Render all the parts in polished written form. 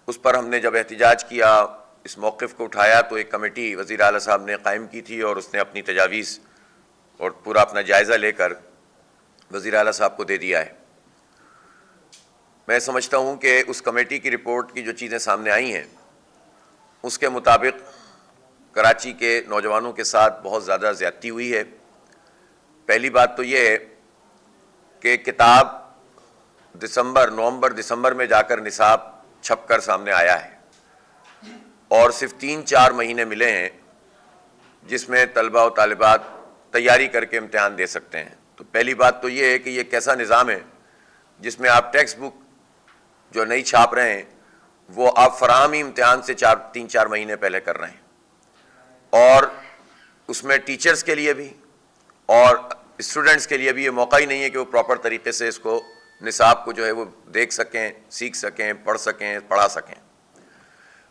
اس پر ہم نے جب احتجاج کیا، اس موقف کو اٹھایا، تو ایک کمیٹی وزیر اعلیٰ صاحب نے قائم کی تھی اور اس نے اپنی تجاویز اور پورا اپنا جائزہ لے کر وزیر اعلیٰ صاحب کو دے دیا ہے۔ میں سمجھتا ہوں کہ اس کمیٹی کی رپورٹ کی جو چیزیں سامنے آئی ہیں اس کے مطابق کراچی کے نوجوانوں کے ساتھ بہت زیادہ زیادتی ہوئی ہے۔ پہلی بات تو یہ ہے کہ کتاب نومبر دسمبر میں جا کر نصاب چھپ کر سامنے آیا ہے اور صرف 3-4 مہینے ملے ہیں جس میں طلبہ و طالبات تیاری کر کے امتحان دے سکتے ہیں۔ تو پہلی بات تو یہ ہے کہ یہ کیسا نظام ہے جس میں آپ ٹیکسٹ بک جو نہیں چھاپ رہے ہیں وہ آپ فراہمی امتحان سے 3-4 مہینے پہلے کر رہے ہیں، اور اس میں ٹیچرز کے لیے بھی اور اسٹوڈنٹس کے لیے بھی یہ موقع ہی نہیں ہے کہ وہ پراپر طریقے سے اس کو نصاب کو جو ہے وہ دیکھ سکیں، سیکھ سکیں، پڑھ سکیں، پڑھا سکیں۔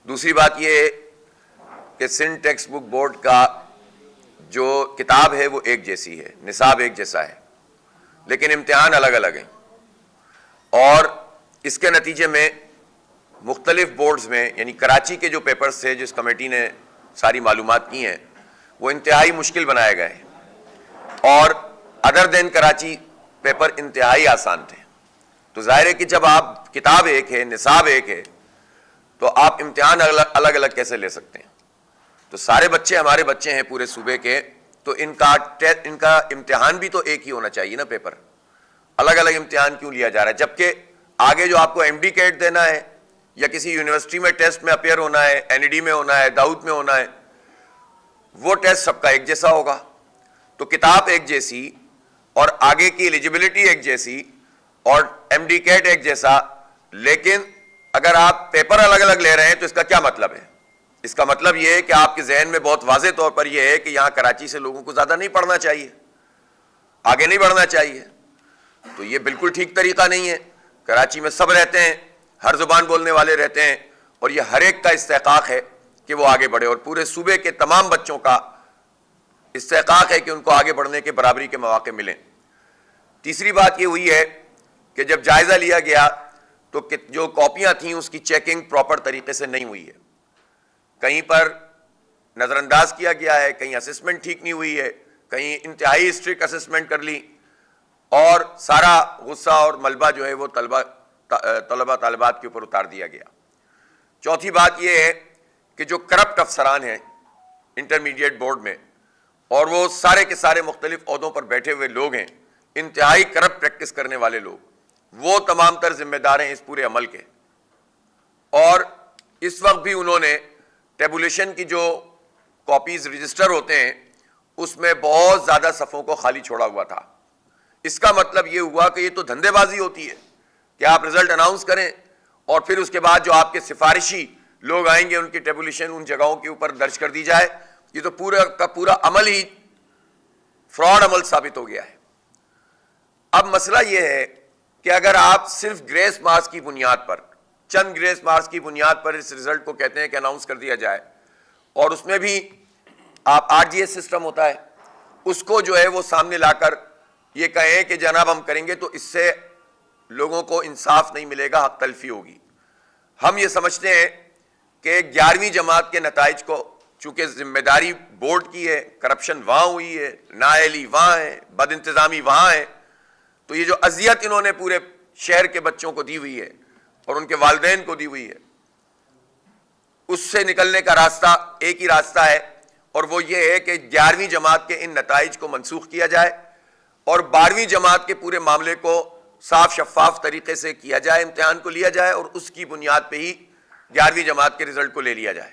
دوسری بات یہ ہے کہ سندھ ٹیکسٹ بک بورڈ کا جو کتاب ہے وہ ایک جیسی ہے، نصاب ایک جیسا ہے، لیکن امتحان الگ الگ ہیں، اور اس کے نتیجے میں مختلف بورڈز میں، یعنی کراچی کے جو پیپرز تھے جس کمیٹی نے ساری معلومات کی ہیں وہ انتہائی مشکل بنائے گئے ہیں، اور ادر دین کراچی پیپر انتہائی آسان تھے۔ تو ظاہر ہے کہ جب آپ کتاب ایک ہے، نصاب ایک ہے، تو آپ امتحان الگ الگ کیسے لے سکتے ہیں؟ تو سارے بچے ہمارے بچے ہیں پورے صوبے کے، تو ان کا امتحان بھی تو ایک ہی ہونا چاہیے نا، پیپر الگ الگ امتحان کیوں لیا جا رہا ہے؟ جبکہ آگے جو آپ کو ایم ڈی کیٹ دینا ہے یا کسی یونیورسٹی میں ٹیسٹ میں اپیئر ہونا ہے، این ای ڈی میں ہونا ہے، داؤد میں ہونا ہے، وہ ٹیسٹ سب کا ایک جیسا ہوگا۔ تو کتاب ایک جیسی اور آگے کی ایلیجبلٹی ایک جیسی اور ایم ڈی کیٹ ایک جیسا، لیکن اگر آپ پیپر الگ الگ لے رہے ہیں تو اس کا کیا مطلب ہے؟ اس کا مطلب یہ ہے کہ آپ کے ذہن میں بہت واضح طور پر یہ ہے کہ یہاں کراچی سے لوگوں کو زیادہ نہیں پڑھنا چاہیے، آگے نہیں بڑھنا چاہیے۔ تو یہ بالکل ٹھیک طریقہ نہیں ہے۔ کراچی میں سب رہتے ہیں، ہر زبان بولنے والے رہتے ہیں، اور یہ ہر ایک کا استحقاق ہے کہ وہ آگے بڑھے، اور پورے صوبے کے تمام بچوں کا استحقاق ہے کہ ان کو آگے بڑھنے کے برابری کے مواقع ملیں۔ تیسری بات یہ ہوئی ہے کہ جب جائزہ لیا گیا تو جو کاپیاں تھیں اس کی چیکنگ پراپر طریقے سے نہیں ہوئی ہے، کہیں پر نظر انداز کیا گیا ہے، کہیں اسسمنٹ ٹھیک نہیں ہوئی ہے، کہیں انتہائی اسٹرکٹ اسسمنٹ کر لی، اور سارا غصہ اور ملبہ جو ہے وہ طلبہ طالبات کے اوپر اتار دیا گیا۔ چوتھی بات یہ ہے کہ جو کرپٹ افسران ہیں انٹرمیڈیٹ بورڈ میں، اور وہ سارے کے سارے مختلف عہدوں پر بیٹھے ہوئے لوگ ہیں، انتہائی کرپٹ پریکٹس کرنے والے لوگ، وہ تمام تر ذمہ دار ہیں اس پورے عمل کے۔ اور اس وقت بھی انہوں نے ٹیبولیشن کی جو کاپیز رجسٹر ہوتے ہیں اس میں بہت زیادہ صفوں کو خالی چھوڑا ہوا تھا۔ اس کا مطلب یہ ہوا کہ یہ تو دھندے بازی ہوتی ہے کہ آپ رزلٹ اناؤنس کریں اور پھر اس کے بعد جو آپ کے سفارشی لوگ آئیں گے ان کی ٹیبولیشن ان جگہوں کے اوپر درج کر دی جائے۔ یہ تو پورا کا پورا عمل ہی فراڈ عمل ثابت ہو گیا ہے۔ اب مسئلہ یہ ہے کہ اگر آپ صرف گریس مارکس کی بنیاد پر، چند گریس مارکس کی بنیاد پر اس رزلٹ کو کہتے ہیں کہ اناؤنس کر دیا جائے، اور اس میں بھی آپ آر جی ایس سسٹم ہوتا ہے، اس کو جو ہے وہ سامنے لا کر یہ کہیں کہ جناب ہم کریں گے، تو اس سے لوگوں کو انصاف نہیں ملے گا، حق تلفی ہوگی۔ ہم یہ سمجھتے ہیں کہ 11ویں جماعت کے نتائج کو چونکہ ذمہ داری بورڈ کی ہے، کرپشن وہاں ہوئی ہے، نااہلی وہاں ہے، بد انتظامی وہاں ہے، تو یہ جو اذیت انہوں نے پورے شہر کے بچوں کو دی ہوئی ہے اور ان کے والدین کو دی ہوئی ہے، اس سے نکلنے کا راستہ ایک ہی راستہ ہے، اور وہ یہ ہے کہ 11ویں جماعت کے ان نتائج کو منسوخ کیا جائے اور 12ویں جماعت کے پورے معاملے کو صاف شفاف طریقے سے کیا جائے، امتحان کو لیا جائے اور اس کی بنیاد پہ ہی 11ویں جماعت کے رزلٹ کو لے لیا جائے،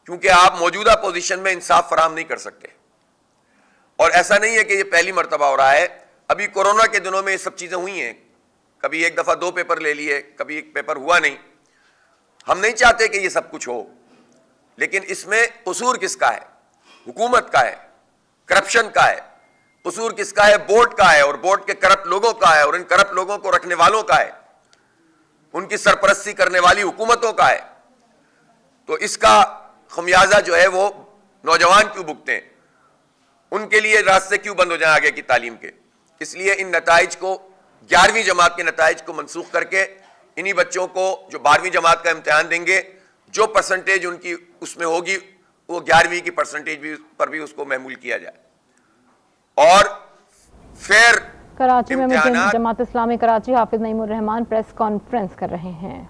کیونکہ آپ موجودہ پوزیشن میں انصاف فراہم نہیں کر سکتے۔ اور ایسا نہیں ہے کہ یہ پہلی مرتبہ ہو رہا ہے، ابھی کورونا کے دنوں میں یہ سب چیزیں ہوئی ہیں، کبھی ایک دفعہ 2 پیپر لے لیے، کبھی ایک پیپر ہوا نہیں۔ ہم نہیں چاہتے کہ یہ سب کچھ ہو، لیکن اس میں قصور کس کا ہے؟ حکومت کا ہے، کرپشن کا ہے۔ قصور کس کا ہے؟ بورڈ کا ہے، اور بورڈ کے کرپٹ لوگوں کا ہے، اور ان کرپٹ لوگوں کو رکھنے والوں کا ہے، ان کی سرپرستی کرنے والی حکومتوں کا ہے۔ تو اس کا خمیازہ جو ہے وہ نوجوان کیوں بھگتے ہیں؟ ان کے لیے راستے کیوں بند ہو جائیں آگے کی تعلیم کے؟ اس لیے ان نتائج کو، 11ویں جماعت کے نتائج کو منسوخ کر کے انہی بچوں کو جو 12ویں جماعت کا امتحان دیں گے جو پرسنٹیج ان کی اس میں ہوگی وہ 11ویں کی پرسنٹیج پر بھی اس کو معمول کیا جائے اور پھر کراچی میں جماعت اسلامی کراچی حافظ نعیم الرحمان پریس کانفرنس کر رہے ہیں.